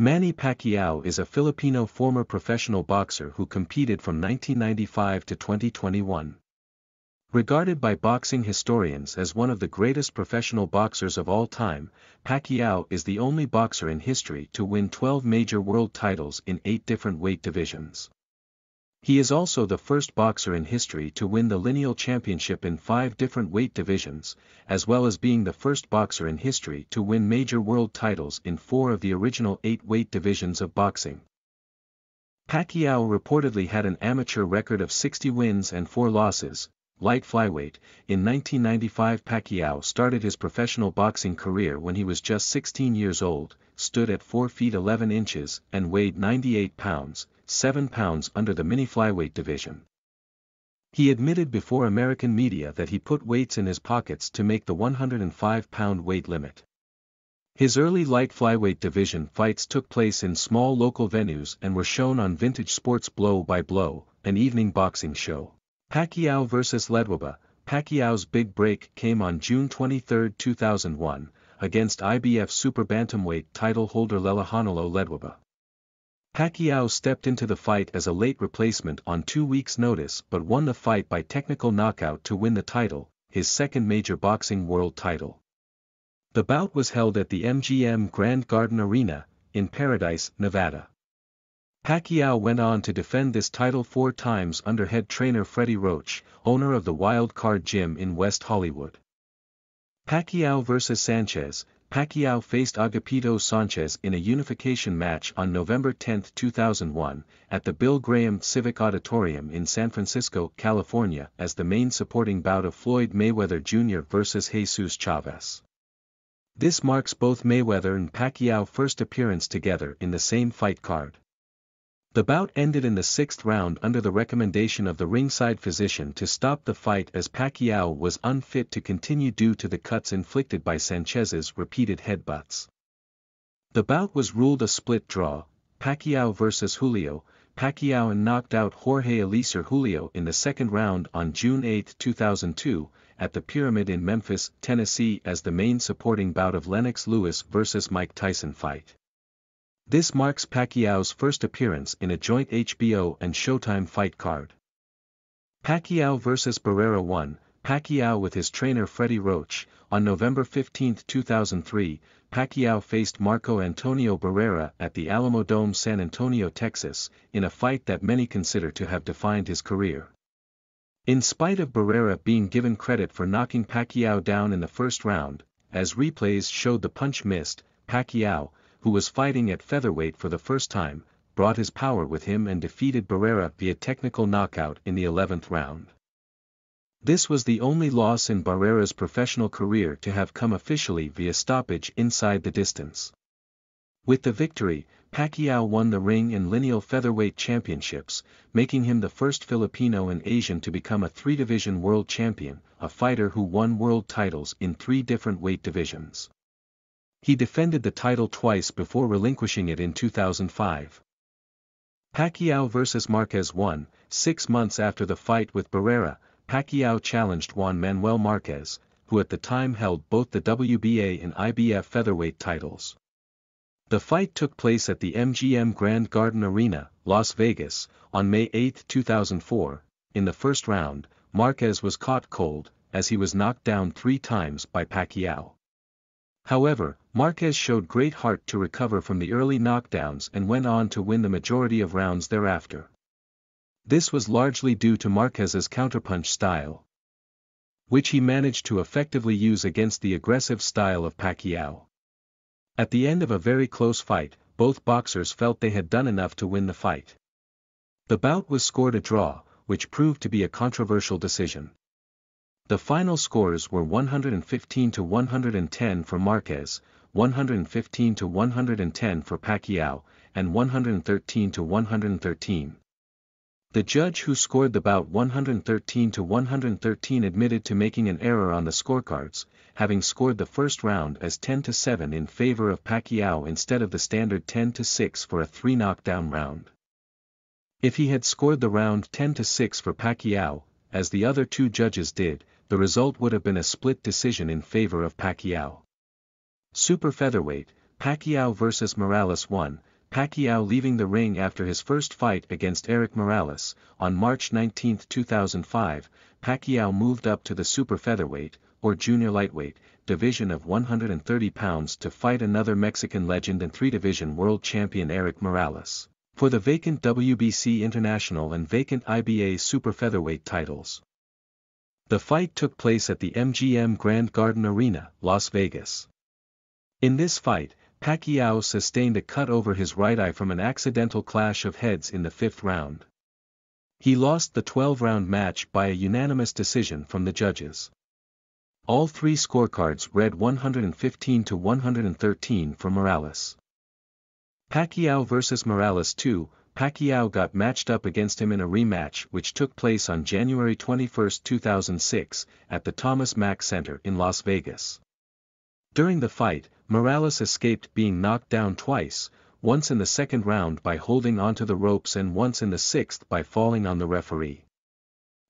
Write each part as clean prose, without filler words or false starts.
Manny Pacquiao is a Filipino former professional boxer who competed from 1995 to 2021. Regarded by boxing historians as one of the greatest professional boxers of all time, Pacquiao is the only boxer in history to win 12 major world titles in 8 different weight divisions. He is also the first boxer in history to win the lineal championship in 5 different weight divisions, as well as being the first boxer in history to win major world titles in 4 of the original 8 weight divisions of boxing. Pacquiao reportedly had an amateur record of 60 wins and 4 losses. Light flyweight. In 1995, Pacquiao started his professional boxing career when he was just 16 years old, stood at 4 feet 11 inches and weighed 98 pounds, 7 pounds under the mini flyweight division. He admitted before American media that he put weights in his pockets to make the 105-pound weight limit. His early light flyweight division fights took place in small local venues and were shown on Vintage Sports Blow by Blow, an evening boxing show. Pacquiao vs. Ledwaba. Pacquiao's big break came on June 23, 2001, against IBF super bantamweight title holder Lelehanolo Ledwaba. Pacquiao stepped into the fight as a late replacement on 2 weeks' notice but won the fight by technical knockout to win the title, his second major boxing world title. The bout was held at the MGM Grand Garden Arena, in Paradise, Nevada. Pacquiao went on to defend this title 4 times under head trainer Freddie Roach, owner of the Wild Card Gym in West Hollywood. Pacquiao vs. Sanchez. Pacquiao faced Agapito Sanchez in a unification match on November 10, 2001, at the Bill Graham Civic Auditorium in San Francisco, California, as the main supporting bout of Floyd Mayweather Jr. vs. Jesus Chavez. This marks both Mayweather and Pacquiao first appearance together in the same fight card. The bout ended in the 6th round under the recommendation of the ringside physician to stop the fight as Pacquiao was unfit to continue due to the cuts inflicted by Sanchez's repeated headbutts. The bout was ruled a split draw. Pacquiao vs. Julio. Pacquiao knocked out Jorge Eliezer Julio in the 2nd round on June 8, 2002, at the Pyramid in Memphis, Tennessee as the main supporting bout of Lennox Lewis vs. Mike Tyson fight. This marks Pacquiao's first appearance in a joint HBO and Showtime fight card. Pacquiao vs. Barrera 1. Pacquiao with his trainer Freddie Roach. On November 15, 2003, Pacquiao faced Marco Antonio Barrera at the Alamodome, San Antonio, Texas, in a fight that many consider to have defined his career. In spite of Barrera being given credit for knocking Pacquiao down in the 1st round, as replays showed the punch missed, Pacquiao, who was fighting at featherweight for the first time, brought his power with him and defeated Barrera via technical knockout in the 11th round. This was the only loss in Barrera's professional career to have come officially via stoppage inside the distance. With the victory, Pacquiao won the ring and lineal featherweight championships, making him the first Filipino and Asian to become a 3-division world champion, a fighter who won world titles in 3 different weight divisions. He defended the title twice before relinquishing it in 2005. Pacquiao vs. Marquez 1. 6 months after the fight with Barrera, Pacquiao challenged Juan Manuel Marquez, who at the time held both the WBA and IBF featherweight titles. The fight took place at the MGM Grand Garden Arena, Las Vegas, on May 8, 2004. In the 1st round, Marquez was caught cold, as he was knocked down 3 times by Pacquiao. However, Marquez showed great heart to recover from the early knockdowns and went on to win the majority of rounds thereafter. This was largely due to Marquez's counterpunch style, which he managed to effectively use against the aggressive style of Pacquiao. At the end of a very close fight, both boxers felt they had done enough to win the fight. The bout was scored a draw, which proved to be a controversial decision. The final scores were 115-110 for Marquez, 115-110 for Pacquiao, and 113-113. The judge who scored the bout 113-113 admitted to making an error on the scorecards, having scored the 1st round as 10-7 in favor of Pacquiao instead of the standard 10-6 for a 3-knockdown round. If he had scored the round 10-6 for Pacquiao, as the other 2 judges did, the result would have been a split decision in favor of Pacquiao. Super featherweight. Pacquiao vs Morales 1, Pacquiao leaving the ring after his first fight against Eric Morales. On March 19, 2005, Pacquiao moved up to the super featherweight, or junior lightweight, division of 130 pounds to fight another Mexican legend and three-division world champion Eric Morales, for the vacant WBC International and vacant IBA super featherweight titles. The fight took place at the MGM Grand Garden Arena, Las Vegas. In this fight, Pacquiao sustained a cut over his right eye from an accidental clash of heads in the 5th round. He lost the 12-round match by a unanimous decision from the judges. All three scorecards read 115-113 for Morales. Pacquiao vs Morales 2, Pacquiao got matched up against him in a rematch which took place on January 21, 2006, at the Thomas Mack Center in Las Vegas. During the fight, Morales escaped being knocked down twice, once in the 2nd round by holding onto the ropes and once in the 6th by falling on the referee.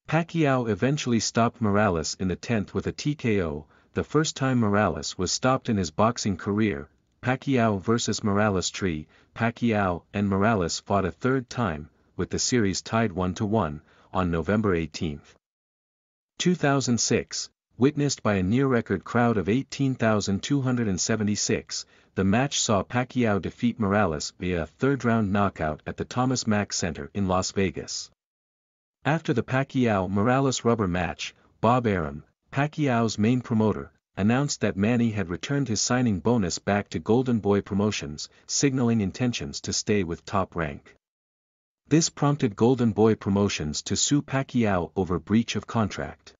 Pacquiao eventually stopped Morales in the 10th with a TKO, the first time Morales was stopped in his boxing career. Pacquiao vs Morales 3, Pacquiao and Morales fought a third time, with the series tied 1-1, on November 18, 2006. Witnessed by a near-record crowd of 18,276, the match saw Pacquiao defeat Morales via a third-round knockout at the Thomas Mack Center in Las Vegas. After the Pacquiao-Morales rubber match, Bob Arum, Pacquiao's main promoter, announced that Manny had returned his signing bonus back to Golden Boy Promotions, signaling intentions to stay with Top Rank. This prompted Golden Boy Promotions to sue Pacquiao over breach of contract.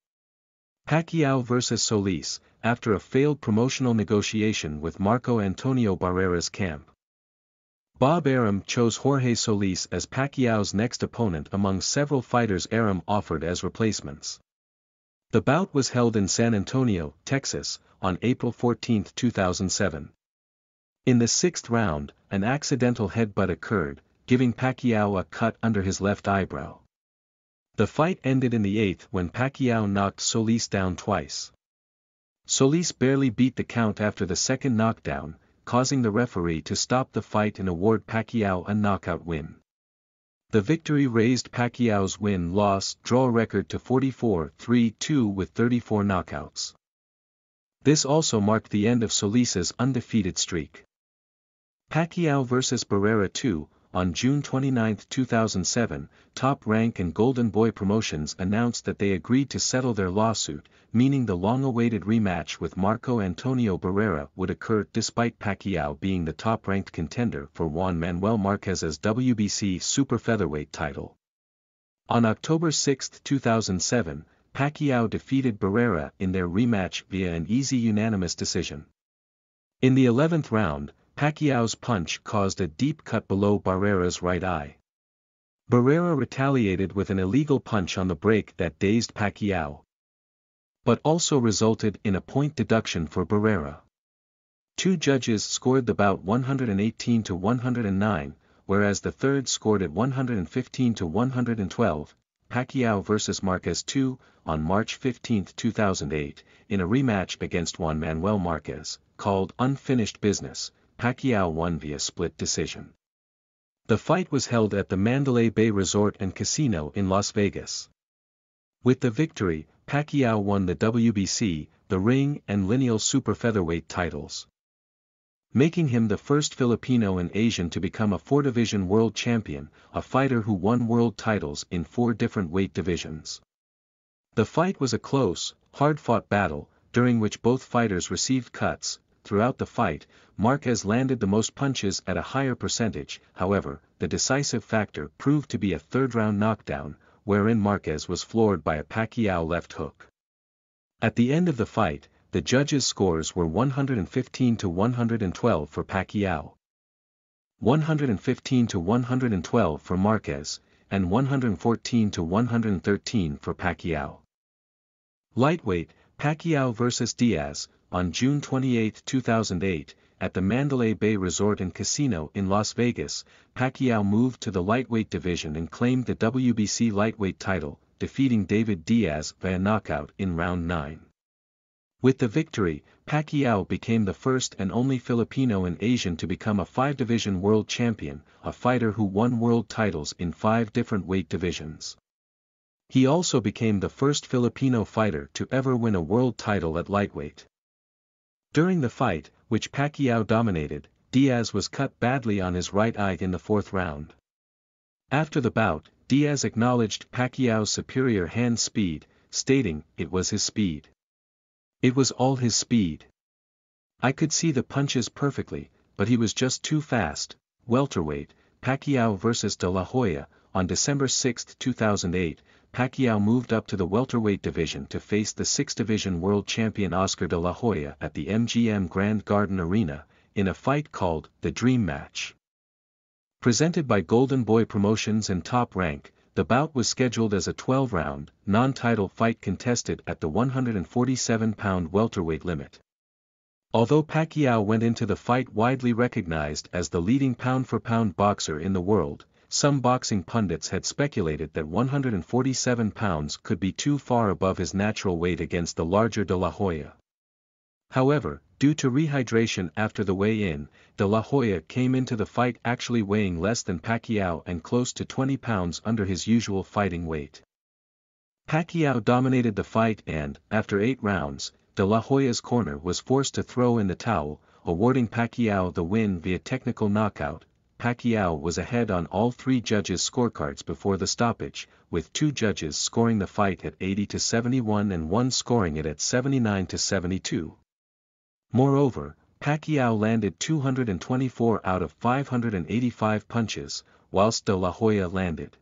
Pacquiao vs Solis, after a failed promotional negotiation with Marco Antonio Barrera's camp. Bob Arum chose Jorge Solis as Pacquiao's next opponent among several fighters Arum offered as replacements. The bout was held in San Antonio, Texas, on April 14, 2007. In the 6th round, an accidental headbutt occurred, giving Pacquiao a cut under his left eyebrow. The fight ended in the 8th when Pacquiao knocked Solis down twice. Solis barely beat the count after the second knockdown, causing the referee to stop the fight and award Pacquiao a knockout win. The victory raised Pacquiao's win-loss draw record to 44-3-2 with 34 knockouts. This also marked the end of Solis's undefeated streak. Pacquiao vs Barrera 2, on June 29, 2007, Top Rank and Golden Boy Promotions announced that they agreed to settle their lawsuit, meaning the long-awaited rematch with Marco Antonio Barrera would occur despite Pacquiao being the top-ranked contender for Juan Manuel Marquez's WBC super featherweight title. On October 6, 2007, Pacquiao defeated Barrera in their rematch via an easy unanimous decision. In the 11th round, Pacquiao's punch caused a deep cut below Barrera's right eye. Barrera retaliated with an illegal punch on the break that dazed Pacquiao, but also resulted in a point deduction for Barrera. Two judges scored the bout 118-109, whereas the third scored it 115-112. Pacquiao vs Marquez 2, on March 15, 2008, in a rematch against Juan Manuel Marquez, called Unfinished Business. Pacquiao won via split decision. The fight was held at the Mandalay Bay Resort and Casino in Las Vegas. With the victory, Pacquiao won the WBC, the Ring and Lineal Super Featherweight titles, making him the first Filipino and Asian to become a 4-division world champion, a fighter who won world titles in 4 different weight divisions. The fight was a close, hard-fought battle, during which both fighters received cuts. Throughout the fight, Marquez landed the most punches at a higher percentage. However, the decisive factor proved to be a third-round knockdown, wherein Marquez was floored by a Pacquiao left hook. At the end of the fight, the judges' scores were 115-112 for Pacquiao, 115-112 for Marquez, and 114-113 for Pacquiao. Lightweight, Pacquiao vs Diaz, on June 28, 2008, at the Mandalay Bay Resort and Casino in Las Vegas, Pacquiao moved to the lightweight division and claimed the WBC lightweight title, defeating David Diaz via knockout in round 9. With the victory, Pacquiao became the first and only Filipino and Asian to become a 5-division world champion, a fighter who won world titles in 5 different weight divisions. He also became the first Filipino fighter to ever win a world title at lightweight. During the fight, which Pacquiao dominated, Diaz was cut badly on his right eye in the 4th round. After the bout, Diaz acknowledged Pacquiao's superior hand speed, stating, "It was his speed. It was all his speed. I could see the punches perfectly, but he was just too fast." Welterweight, Pacquiao vs. De La Hoya. On December 6, 2008, Pacquiao moved up to the welterweight division to face the 6th-division world champion Oscar De La Hoya at the MGM Grand Garden Arena, in a fight called the Dream Match. Presented by Golden Boy Promotions and Top Rank, the bout was scheduled as a 12-round, non-title fight contested at the 147-pound welterweight limit. Although Pacquiao went into the fight widely recognized as the leading pound-for-pound boxer in the world, some boxing pundits had speculated that 147 pounds could be too far above his natural weight against the larger De La Hoya. However, due to rehydration after the weigh-in, De La Hoya came into the fight actually weighing less than Pacquiao and close to 20 pounds under his usual fighting weight. Pacquiao dominated the fight and, after 8 rounds, De La Hoya's corner was forced to throw in the towel, awarding Pacquiao the win via technical knockout. Pacquiao was ahead on all 3 judges' scorecards before the stoppage, with 2 judges scoring the fight at 80-71 and 1 scoring it at 79-72. Moreover, Pacquiao landed 224 out of 585 punches, whilst De La Hoya landed